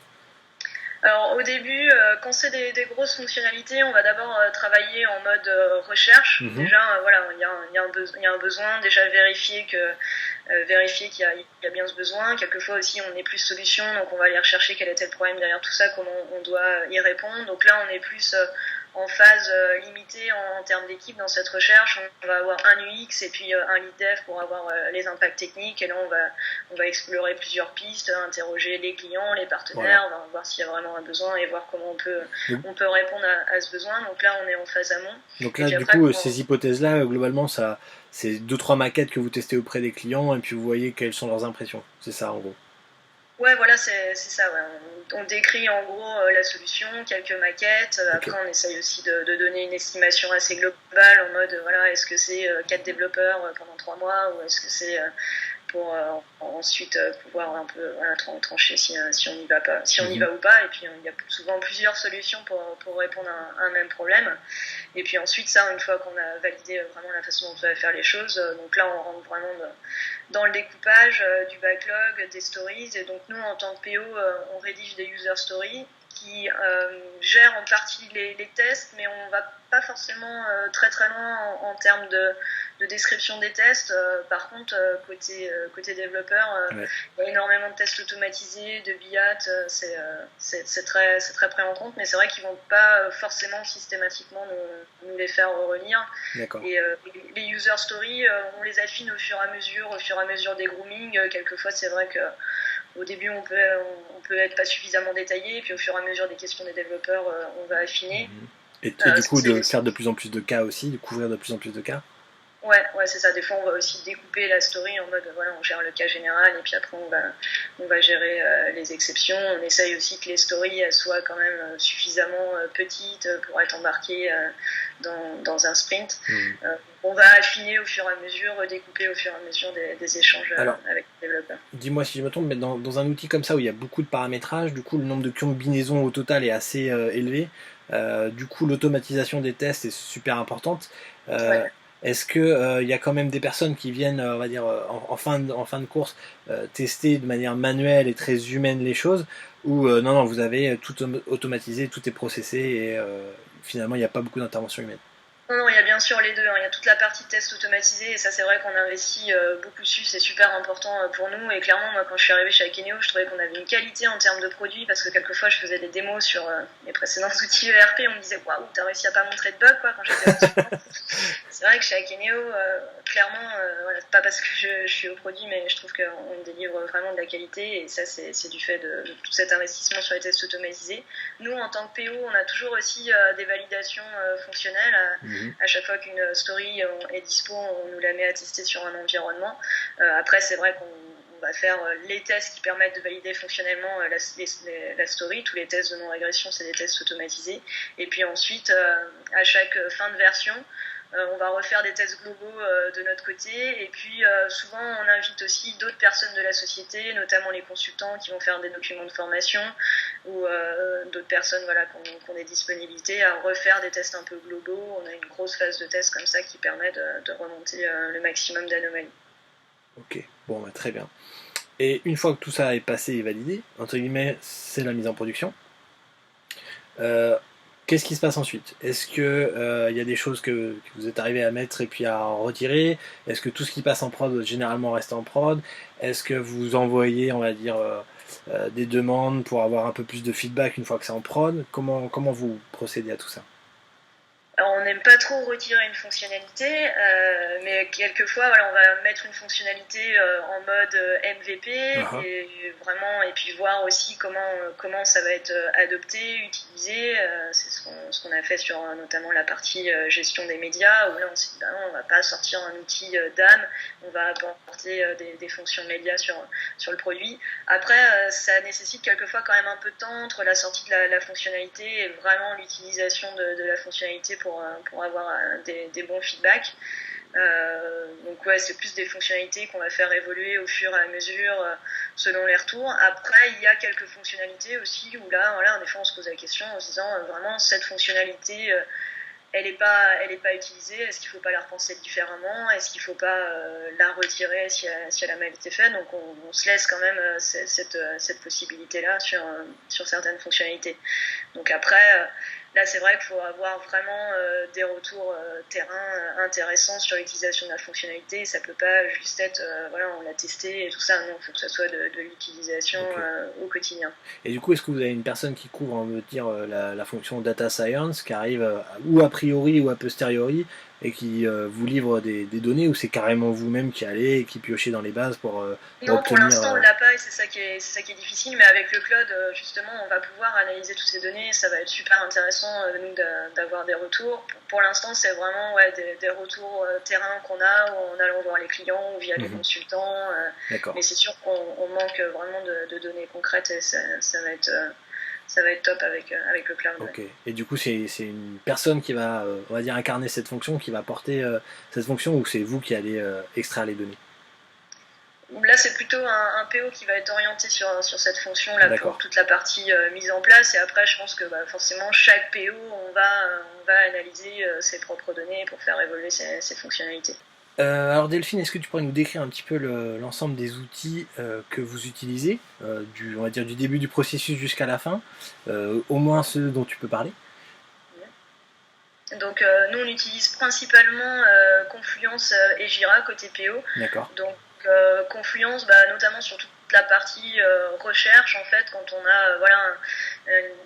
Alors au début, quand c'est des grosses fonctionnalités, on va d'abord travailler en mode recherche. Déjà, voilà, il y a un besoin, déjà vérifier qu'il y a bien ce besoin. Quelquefois aussi, on est plus solution, donc on va aller rechercher quel était le problème derrière tout ça, comment on doit y répondre. Donc là, on est plus en phase limitée en termes d'équipe dans cette recherche. On va avoir un UX et puis un lead dev pour avoir les impacts techniques, et là on va explorer plusieurs pistes, interroger les clients, les partenaires, voilà. On va voir s'il y a vraiment un besoin et voir comment on peut répondre à ce besoin. Donc là on est en phase amont. Donc là du coup ces hypothèses-là, globalement ça, c'est 2-3 maquettes que vous testez auprès des clients et puis vous voyez quelles sont leurs impressions. C'est ça en gros. Ouais, voilà, c'est ça. Ouais. On décrit en gros la solution, quelques maquettes. Après, on essaye aussi de donner une estimation assez globale en mode, voilà, est-ce que c'est 4 développeurs pendant 3 mois, ou est-ce que c'est pour ensuite pouvoir un peu trancher si on y va pas, si on y va ou pas. Et puis il y a souvent plusieurs solutions pour répondre à un même problème. Et puis ensuite, ça, une fois qu'on a validé vraiment la façon dont on va faire les choses, donc là on rentre vraiment dans le découpage du backlog, des stories. Et donc nous, en tant que PO, on rédige des user stories qui gèrent en partie les tests, mais on va pas forcément très très loin en termes de description des tests. Par contre, côté développeur, il y a énormément de tests automatisés, de BIAT, c'est très pris en compte, mais c'est vrai qu'ils vont pas forcément systématiquement nous les faire relire. Et les user stories, on les affine au fur et à mesure des groomings. Quelquefois, c'est vrai que au début, on peut être pas suffisamment détaillé, et puis au fur et à mesure des questions des développeurs, on va affiner. Et du coup, de faire de plus en plus de cas aussi, de couvrir de plus en plus de cas. Ouais, c'est ça. Des fois, on va aussi découper la story en mode, voilà, on gère le cas général, et puis après, on va gérer les exceptions. On essaye aussi que les stories elles soient quand même suffisamment petites pour être embarquées dans un sprint. On va affiner au fur et à mesure, découper au fur et à mesure des échanges avec les développeurs. Dis-moi si je me trompe, mais dans un outil comme ça où il y a beaucoup de paramétrage, du coup, le nombre de combinaisons au total est assez élevé. Du coup, l'automatisation des tests est super importante. Est-ce qu'il y a quand même des personnes qui viennent, on va dire, en fin de course, tester de manière manuelle et très humaine les choses, ou non, vous avez tout automatisé, tout est processé, et finalement, il n'y a pas beaucoup d'intervention humaine? Non, il y a bien sûr les deux. Il y a toute la partie test automatisé, et ça, c'est vrai qu'on investit beaucoup dessus. C'est super important pour nous. Et clairement, moi, quand je suis arrivée chez Akeneo, je trouvais qu'on avait une qualité en termes de produits, parce que quelquefois, je faisais des démos sur mes précédents outils ERP. On me disait, waouh, t'as réussi à pas montrer de bug, quoi, quand j'étais consultante. C'est vrai que chez Akeneo, clairement, voilà, pas parce que je suis au produit, mais je trouve qu'on délivre vraiment de la qualité, et ça, c'est du fait de tout cet investissement sur les tests automatisés. Nous, en tant que PO, on a toujours aussi des validations fonctionnelles. À chaque fois qu'une story est dispo, on nous la met à tester sur un environnement. Après, c'est vrai qu'on va faire les tests qui permettent de valider fonctionnellement la story. Tous les tests de non-régression, c'est des tests automatisés. Et puis ensuite, à chaque fin de version, on va refaire des tests globaux de notre côté. Et puis souvent, on invite aussi d'autres personnes de la société, notamment les consultants qui vont faire des documents de formation ou d'autres personnes qui ont des disponibilités à refaire des tests un peu globaux. On a une grosse phase de tests comme ça qui permet de remonter le maximum d'anomalies. Ok, bon, bah, très bien. Et une fois que tout ça est passé et validé, entre guillemets, c'est la mise en production. Euh, Qu'est-ce qui se passe ensuite? Est-ce que y a des choses que vous êtes arrivé à mettre et puis à en retirer? Est-ce que tout ce qui passe en prod généralement reste en prod? Est-ce que vous envoyez, on va dire, des demandes pour avoir un peu plus de feedback une fois que c'est en prod? Comment vous procédez à tout ça? Alors, on n'aime pas trop retirer une fonctionnalité, mais quelquefois, on va mettre une fonctionnalité en mode MVP et vraiment, et puis voir aussi comment ça va être adopté, utilisé. C'est ce qu'on a fait sur notamment la partie gestion des médias, où là, on s'est dit, non, on va pas sortir un outil d'âme, on va apporter des fonctions médias sur le produit. Après, ça nécessite quelquefois quand même un peu de temps entre la sortie de la fonctionnalité et vraiment l'utilisation de la fonctionnalité pour avoir des bons feedbacks. Donc ouais, c'est plus des fonctionnalités qu'on va faire évoluer au fur et à mesure selon les retours. Après, il y a quelques fonctionnalités aussi où là, des fois on se pose la question en se disant vraiment cette fonctionnalité elle n'est pas utilisée, est-ce qu'il ne faut pas la repenser différemment, est-ce qu'il ne faut pas la retirer si elle a mal été faite. Donc on se laisse quand même cette possibilité-là sur certaines fonctionnalités. Donc après, là c'est vrai qu'il faut avoir vraiment des retours terrain intéressants sur l'utilisation de la fonctionnalité. Ça ne peut pas juste être, on l'a testé et tout ça, non, il faut que ça soit de l'utilisation au quotidien. Et du coup, est-ce que vous avez une personne qui couvre, on veut dire, la fonction data science, qui arrive ou a priori ou a posteriori, et qui vous livre des données, ou c'est carrément vous-même qui allez et qui piochez dans les bases pour Non, pour obtenir... l'instant, on l'a pas et c'est ça qui est difficile. Mais avec le cloud, justement, on va pouvoir analyser toutes ces données. Ça va être super intéressant, nous, d'avoir des retours. Pour l'instant, c'est vraiment des retours terrain qu'on a en allant voir les clients ou via les consultants. Mais c'est sûr qu'on manque vraiment de données concrètes et ça va être top avec le cloud. Ok. Et du coup, c'est une personne qui va, on va dire, incarner cette fonction, qui va porter cette fonction, ou c'est vous qui allez extraire les données? Là, c'est plutôt un PO qui va être orienté sur cette fonction-là pour toute la partie mise en place. Et après, je pense que forcément, chaque PO, on va analyser ses propres données pour faire évoluer ses fonctionnalités. Alors Delphine, est-ce que tu pourrais nous décrire un petit peu l'ensemble des outils que vous utilisez, on va dire du début du processus jusqu'à la fin, au moins ceux dont tu peux parler? Donc nous, on utilise principalement Confluence et Jira côté PO. D'accord. Donc Confluence, notamment sur toute la partie recherche, en fait, quand on a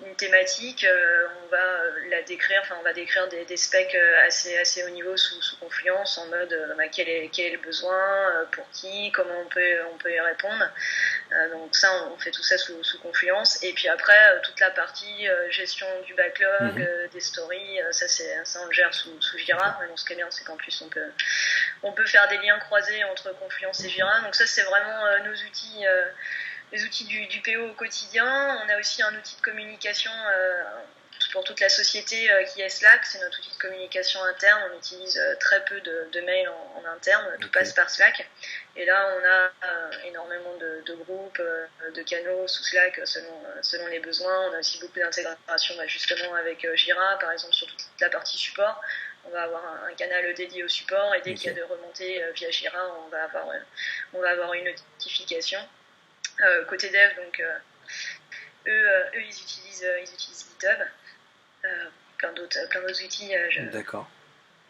une thématique, on va la décrire, on va décrire des specs assez haut niveau sous Confluence, en mode quel est le besoin, pour qui, comment on peut y répondre. Donc ça, on fait tout ça sous Confluence. Et puis après, toute la partie gestion du backlog, des stories, ça on le gère sous Jira. Mais ce qui est bien, c'est qu'en plus on peut faire des liens croisés entre Confluence et Jira. Donc ça, c'est vraiment nos outils, les outils du PO au quotidien. On a aussi un outil de communication pour toute la société qui est Slack. C'est notre outil de communication interne. On utilise très peu de mails en interne. Tout passe par Slack. Et là, on a énormément de groupes, de canaux sous Slack selon les besoins. On a aussi beaucoup d'intégration justement avec Jira, par exemple sur toute la partie support. On va avoir un canal dédié au support et dès qu'il y a de remontées via Jira, on va avoir une notification. Côté dev, donc eux ils utilisent GitHub, plein d'autres outils. D'accord.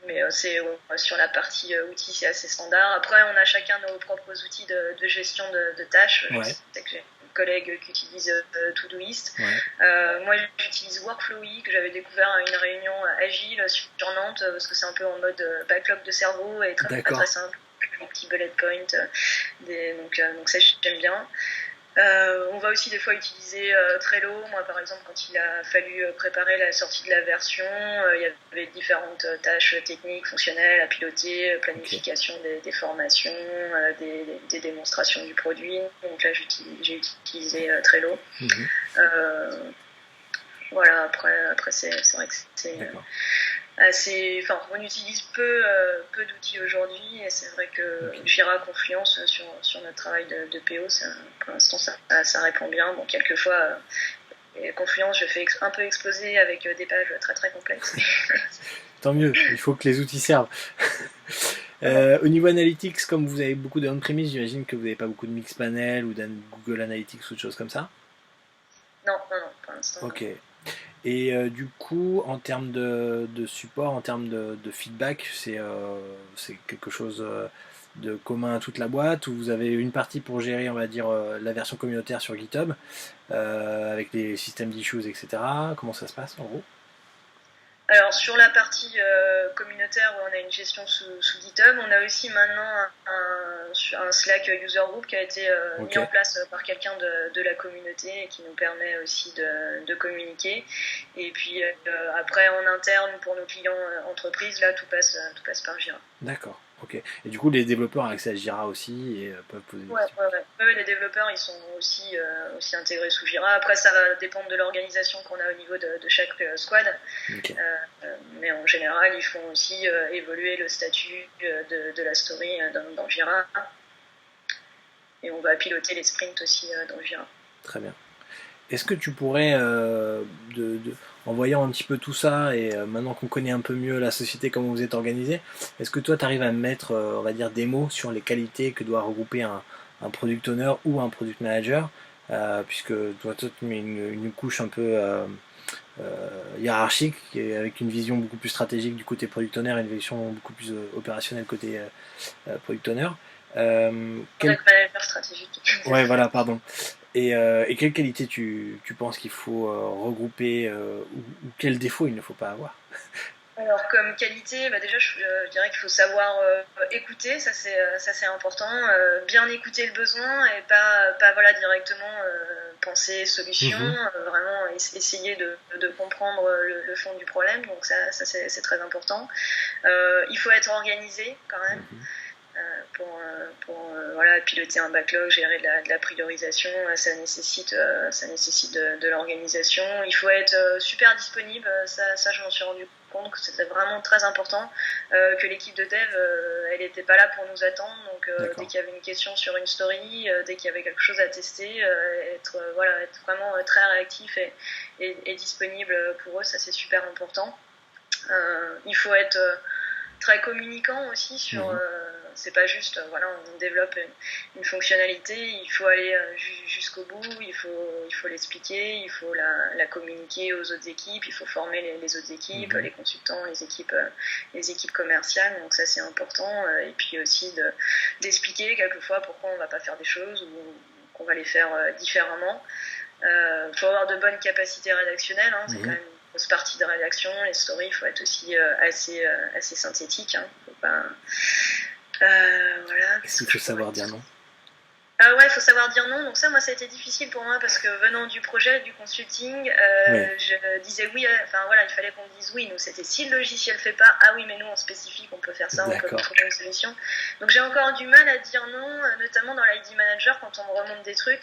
Mais c'est sur la partie outils, c'est assez standard. Après, on a chacun nos propres outils de gestion de tâches. Ouais. Je sais que j'ai une collègue qui utilise Todoist. Ouais. Moi, j'utilise Workflowy, que j'avais découvert à une réunion agile sur Nantes, parce que c'est un peu en mode backlog de cerveau et très simple. Des petits bullet points. Donc ça, j'aime bien. On va aussi des fois utiliser Trello. Moi, par exemple, quand il a fallu préparer la sortie de la version, il y avait différentes tâches techniques, fonctionnelles à piloter, planification des formations, des démonstrations du produit. Donc là, j'ai utilisé Trello. Voilà, après c'est vrai que c'est assez. Enfin, on utilise peu d'outils aujourd'hui, et c'est vrai que Jira, Confluence sur notre travail de PO, pour l'instant ça répond bien. Bon, quelquefois Confluence, je fais un peu exploser avec des pages très très complexes. Tant mieux, il faut que les outils servent. Au niveau Analytics, comme vous avez beaucoup de on-premise, j'imagine que vous n'avez pas beaucoup de Mixpanel ou d'un Google Analytics ou de choses comme ça. Non, pour l'instant. Ok. Et du coup, en termes de support, en termes de feedback, c'est quelque chose de commun à toute la boîte, ou vous avez une partie pour gérer, on va dire, la version communautaire sur GitHub, avec les systèmes d'issues, etc. Comment ça se passe en gros? Alors sur la partie communautaire où on a une gestion sous GitHub, on a aussi maintenant un Slack user group qui a été mis en place par quelqu'un de la communauté et qui nous permet aussi de communiquer. Et puis après en interne pour nos clients entreprises, là tout passe par Jira. D'accord. Ok. Et du coup, les développeurs ont accès à Jira aussi et peuvent poser des questions. Ouais, les développeurs, ils sont aussi intégrés sous Jira. Après, ça va dépendre de l'organisation qu'on a au niveau de chaque squad. Mais en général, ils font aussi évoluer le statut de la story dans Jira. Et on va piloter les sprints aussi dans Jira. Très bien. Est-ce que tu pourrais, en voyant un petit peu tout ça, et maintenant qu'on connaît un peu mieux la société, comment vous êtes organisé, est-ce que toi tu arrives à mettre, on va dire, des mots sur les qualités que doit regrouper un product owner ou un product manager, puisque toi tu mets une couche un peu hiérarchique, avec une vision beaucoup plus stratégique du côté product owner et une vision beaucoup plus opérationnelle côté product owner. Product manager stratégique. Ouais, voilà, pardon. Et quelle qualité tu penses qu'il faut regrouper, ou quel défaut il ne faut pas avoir? Alors comme qualité, déjà je dirais qu'il faut savoir écouter, ça c'est important, bien écouter le besoin et pas voilà directement penser solution, vraiment essayer de comprendre le fond du problème, donc ça c'est très important. Il faut être organisé quand même. Pour voilà, piloter un backlog, gérer de la priorisation, ça nécessite de l'organisation. Il faut être super disponible, ça je m'en suis rendu compte que c'était vraiment très important, que l'équipe de dev elle n'était pas là pour nous attendre, donc dès qu'il y avait une question sur une story, dès qu'il y avait quelque chose à tester, être vraiment très réactif et disponible pour eux, ça c'est super important. Il faut être très communicant aussi sur c'est pas juste voilà on développe une fonctionnalité, il faut aller jusqu'au bout, il faut l'expliquer, il faut la communiquer aux autres équipes, il faut former les autres équipes, les consultants, les équipes commerciales, donc ça c'est important, et puis aussi d'expliquer quelquefois pourquoi on va pas faire des choses ou qu'on va les faire différemment. Faut avoir de bonnes capacités rédactionnelles, c'est quand même grosse partie de rédaction. Les stories, il faut être aussi assez synthétique. Faut pas, voilà. Est-ce qu'il faut savoir dire non? Ouais, il faut savoir dire non. Donc ça, moi, ça a été difficile pour moi parce que venant du projet, du consulting, je disais oui. Enfin voilà, il fallait qu'on dise oui. Nous, c'était si le logiciel fait pas, ah oui, mais nous, on spécifie qu'on peut faire ça, on peut trouver une solution. Donc j'ai encore du mal à dire non, notamment dans l'ID Manager quand on me remonte des trucs.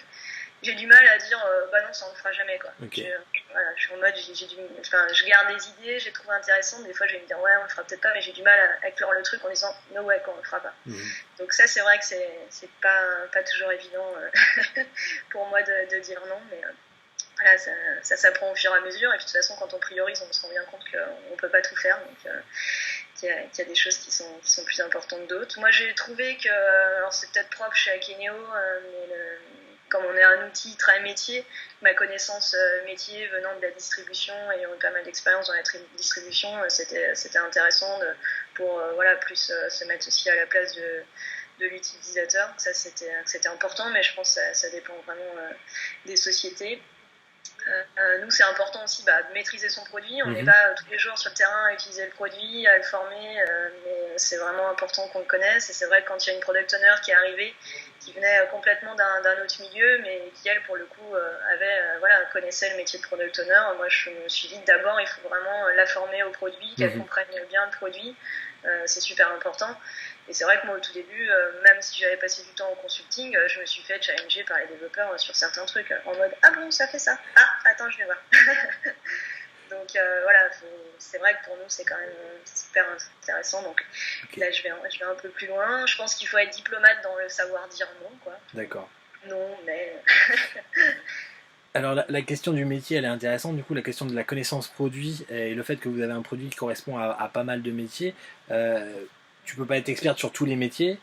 J'ai du mal à dire bah non, ça on le fera jamais quoi. Je suis en mode je garde des idées, j'ai trouvé intéressantes, des fois je vais me dire ouais on le fera peut-être pas, mais j'ai du mal à clore le truc en disant no way quoi, on le fera pas. Donc ça c'est vrai que c'est pas toujours évident pour moi de dire non, mais voilà, ça s'apprend au fur et à mesure, et puis de toute façon quand on priorise on se rend bien compte qu'on peut pas tout faire, donc qu'il y a des choses qui sont plus importantes que d'autres. Moi j'ai trouvé que, alors c'est peut-être propre chez Akeneo, mais comme on est un outil très métier, ma connaissance métier venant de la distribution, ayant eu pas mal d'expérience dans la distribution, c'était intéressant pour plus se mettre aussi à la place de l'utilisateur. Ça c'était important, mais je pense que ça dépend vraiment des sociétés. Nous, c'est important aussi de maîtriser son produit. On n'est pas tous les jours sur le terrain à utiliser le produit, à le former, mais c'est vraiment important qu'on le connaisse. Et c'est vrai que quand il y a une product owner qui est arrivée, qui venait complètement d'un autre milieu, mais qui, elle, pour le coup, connaissait le métier de product owner, moi, je me suis dit d'abord, il faut vraiment la former au produit, qu'elle comprenne bien le produit. C'est super important. Et c'est vrai que moi, au tout début, même si j'avais passé du temps en consulting, je me suis fait challenger par les développeurs sur certains trucs, en mode « Ah bon, ça fait ça? Ah, attends, je vais voir. » Donc c'est vrai que pour nous, c'est quand même super intéressant. Donc là, je vais un peu plus loin. Je pense qu'il faut être diplomate dans le savoir dire non, quoi. D'accord. Non, mais... Alors la question du métier, elle est intéressante. Du coup, la question de la connaissance produit et le fait que vous avez un produit qui correspond à pas mal de métiers, tu peux pas être experte sur tous les métiers.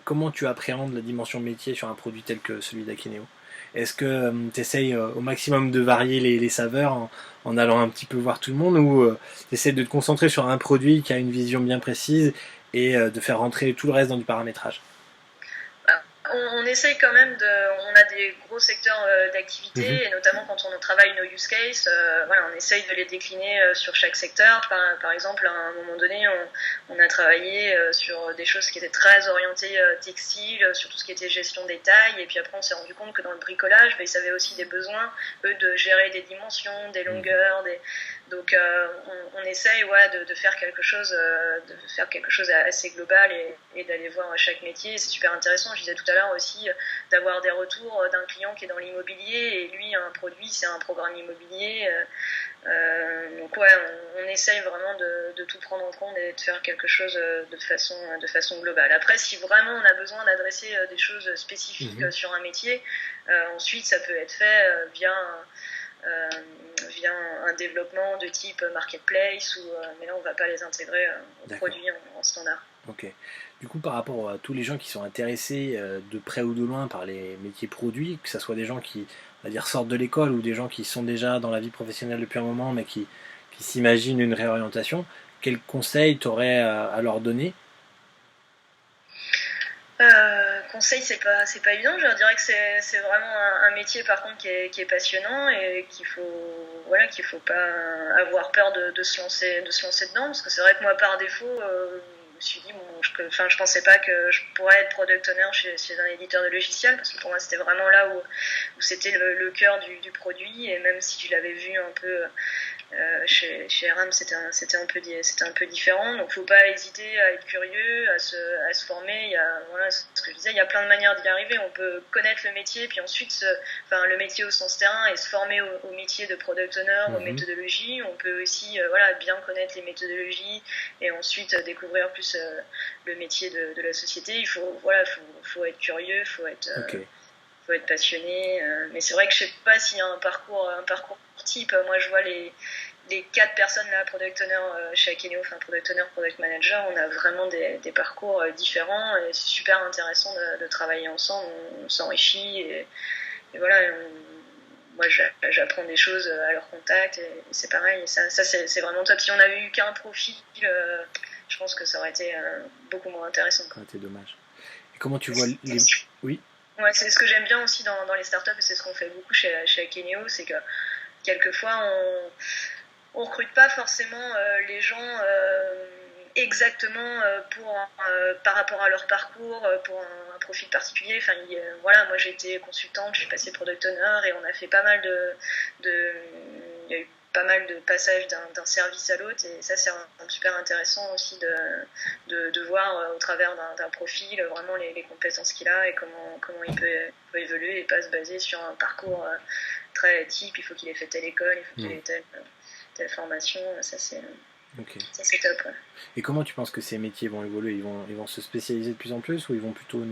Comment tu appréhendes la dimension métier sur un produit tel que celui d'Akeneo? Est-ce que tu essayes au maximum de varier les saveurs en allant un petit peu voir tout le monde, ou tu essaies de te concentrer sur un produit qui a une vision bien précise et de faire rentrer tout le reste dans du paramétrage? On essaye quand même on a des gros secteurs d'activité, et notamment quand on travaille nos use cases, on essaye de les décliner sur chaque secteur. Par exemple, à un moment donné, on a travaillé sur des choses qui étaient très orientées textiles, sur tout ce qui était gestion des tailles, et puis après on s'est rendu compte que dans le bricolage, ils avaient aussi des besoins, eux, de gérer des dimensions, des longueurs, donc on essaye de faire quelque chose assez global et d'aller voir chaque métier. C'est super intéressant. Je disais tout à l'heure aussi d'avoir des retours d'un client qui est dans l'immobilier, et lui, un produit, c'est un programme immobilier. Donc on essaye vraiment de tout prendre en compte et de faire quelque chose de façon globale. Après, si vraiment on a besoin d'adresser des choses spécifiques sur un métier, ensuite ça peut être fait via un développement de type marketplace, mais là on ne va pas les intégrer aux produits en standard. Ok. Du coup, par rapport à tous les gens qui sont intéressés de près ou de loin par les métiers produits, que ce soit des gens qui, on va dire, sortent de l'école ou des gens qui sont déjà dans la vie professionnelle depuis un moment mais qui s'imaginent une réorientation, quels conseils tu aurais à leur donner? Conseil, c'est pas évident. Je leur dirais que c'est vraiment un métier par contre qui est passionnant, et qu'il faut pas avoir peur de se lancer dedans, parce que c'est vrai que moi, par défaut, je me suis dit je pensais pas que je pourrais être product owner chez un éditeur de logiciels, parce que pour moi c'était vraiment là où c'était le cœur du produit, et même si je l'avais vu un peu chez RAM, c'était un peu différent. Donc faut pas hésiter à être curieux, à se former. Ce que je disais, il y a plein de manières d'y arriver. On peut connaître le métier, puis ensuite le métier au sens terrain, et se former au métier de product owner, aux méthodologies. On peut aussi bien connaître les méthodologies, et ensuite découvrir plus le métier de la société. Il faut être curieux, faut être passionné, mais c'est vrai que je sais pas s'il y a un parcours type. Moi, je vois les 4 personnes là, product owner chez Akeneo, product owner, product manager, on a vraiment des parcours différents, et c'est super intéressant de travailler ensemble. On s'enrichit, et moi j'apprends des choses à leur contact, et c'est pareil, et ça c'est vraiment top. Si on avait eu qu'un profil, je pense que ça aurait été beaucoup moins intéressant. Ça aurait été dommage. Et comment tu vois les... Oui. Ouais, c'est ce que j'aime bien aussi dans les startups, et c'est ce qu'on fait beaucoup chez Akeneo, c'est que quelquefois on recrute pas forcément les gens exactement par rapport à leur parcours, pour un profil particulier. Moi j'ai été consultante, je suis passée product owner, et on a fait pas mal il y a eu pas mal de passages d'un service à l'autre, et ça c'est super intéressant aussi de voir au travers d'un profil vraiment les compétences qu'il a, et comment il peut évoluer, et pas se baser sur un parcours très type. Il faut qu'il ait fait telle école, il faut qu'il ait telle formation. Ça c'est top. Ouais. Et comment tu penses que ces métiers vont évoluer? Ils vont se spécialiser de plus en plus, ou ils vont plutôt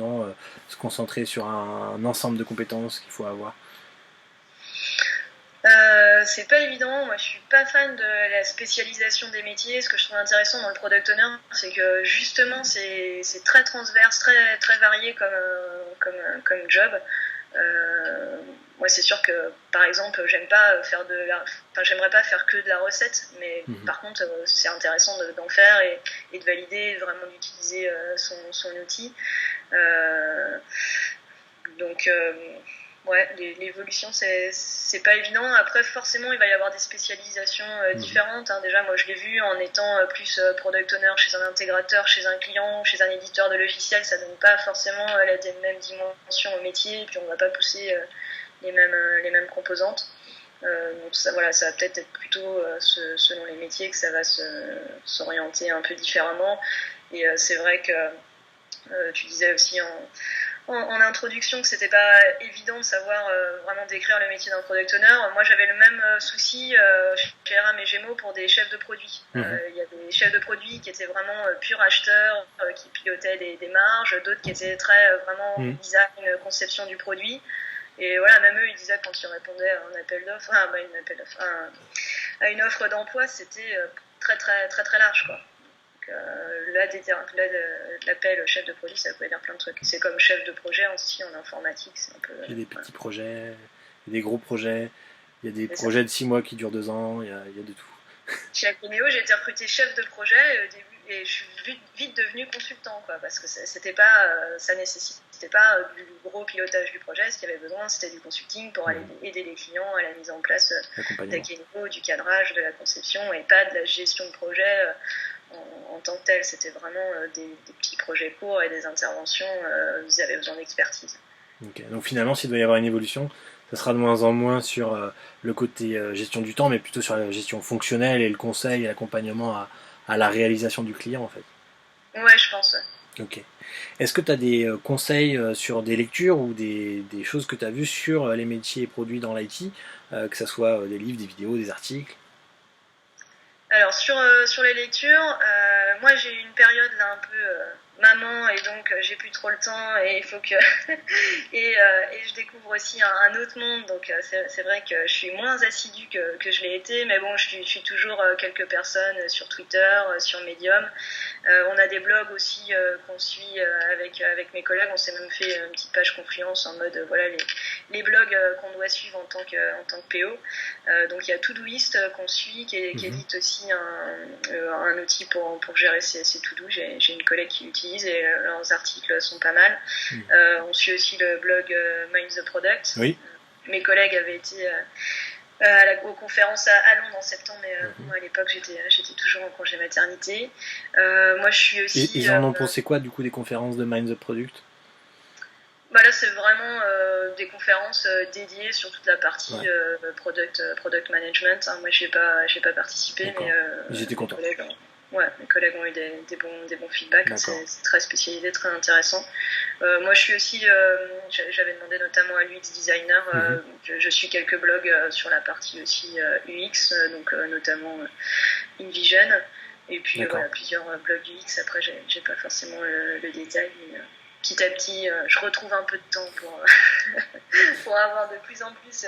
se concentrer sur un ensemble de compétences qu'il faut avoir? C'est pas évident. Moi, je suis pas fan de la spécialisation des métiers. Ce que je trouve intéressant dans le product owner, c'est que justement, c'est très transverse, très très varié comme job. Moi, c'est sûr que, par exemple, j'aimerais pas faire que de la recette, mais par contre, c'est intéressant d'en faire, et de valider, vraiment d'utiliser son outil. Donc Ouais, l'évolution, c'est pas évident. Après, forcément, il va y avoir des spécialisations différentes. Hein. Déjà, moi, je l'ai vu en étant plus product owner chez un intégrateur, chez un client, chez un éditeur de logiciels, ça donne pas forcément la même dimension au métier, et puis on va pas pousser les mêmes composantes. Donc ça, voilà, ça va peut-être être plutôt selon les métiers que ça va s'orienter un peu différemment. Et c'est vrai que tu disais aussi en introduction que c'était pas évident de savoir vraiment décrire le métier d'un product owner. Moi, j'avais le même souci chez RAM et Gémeaux pour des chefs de produits. Il y avait des chefs de produits qui étaient vraiment purs acheteurs, qui pilotaient des marges, d'autres qui étaient très vraiment design, conception du produit. Et voilà, même eux, ils disaient quand ils répondaient à un appel d'offres, à une offre d'emploi, c'était très très très très large, quoi. L'appel chef de produit, ça peut dire plein de trucs. C'est comme chef de projet aussi en informatique. C'est un peu, il y a des petits projets, il y a des gros projets, il y a des projets de 6 mois qui durent 2 ans, il y a de tout. Chez Akeneo, j'ai été recrutée chef de projet au début, et je suis vite devenue consultant, quoi, parce que ça nécessitait pas du gros pilotage du projet. Ce qu'il y avait besoin, c'était du consulting pour aller aider les clients à la mise en place d'Akeneo, du cadrage, de la conception, et pas de la gestion de projet en tant que tel. C'était vraiment des petits projets courts et des interventions où ils avaient besoin d'expertise. Okay. Donc finalement, s'il doit y avoir une évolution, ça sera de moins en moins sur le côté gestion du temps, mais plutôt sur la gestion fonctionnelle et le conseil et l'accompagnement à la réalisation du client, en fait. Ouais, je pense. Ok. Est-ce que tu as des conseils sur des lectures ou des choses que tu as vues sur les métiers et produits dans l'IT, que ce soit des livres, des vidéos, des articles? Alors sur les lectures, moi j'ai eu une période là un peu maman, et donc j'ai plus trop le temps, et il faut que et je découvre aussi un autre monde, donc c'est vrai que je suis moins assidue que je l'ai été, mais bon, je suis toujours quelques personnes sur Twitter, sur Medium. On a des blogs aussi qu'on suit avec mes collègues. On s'est même fait une petite page Confluence en mode voilà les blogs qu'on doit suivre en tant que PO. Donc il y a Todoist qu'on suit, qui édite aussi un outil pour gérer ses to-do. J'ai une collègue qui l'utilise, et leurs articles sont pas mal. On suit aussi le blog Mind the Product. Oui. Mes collègues avaient été aux conférences à Londres en septembre, mais moi à l'époque j'étais toujours en congé maternité. Moi je suis aussi. Et ils en ont pensé quoi du coup des conférences de Mind the Product? Bah là c'est vraiment des conférences dédiées sur toute la partie product management. Hein. Moi j'ai pas participé, mais j'étais content. Mes collègues ont eu des bons feedbacks. C'est très spécialisé, très intéressant. Moi, je suis aussi, j'avais demandé notamment à l'UX designer, je suis quelques blogs sur la partie aussi UX, donc notamment InVision, et puis plusieurs blogs UX. Après, j'ai pas forcément le détail, mais petit à petit, je retrouve un peu de temps pour avoir de plus en plus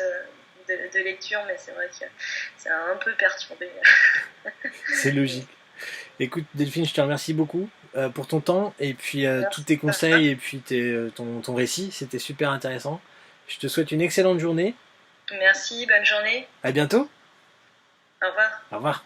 de lecture, mais c'est vrai que ça a un peu perturbé. C'est logique. Écoute Delphine, je te remercie beaucoup pour ton temps et puis tous tes conseils et puis ton récit, c'était super intéressant. Je te souhaite une excellente journée. Merci, bonne journée. À bientôt. Au revoir. Au revoir.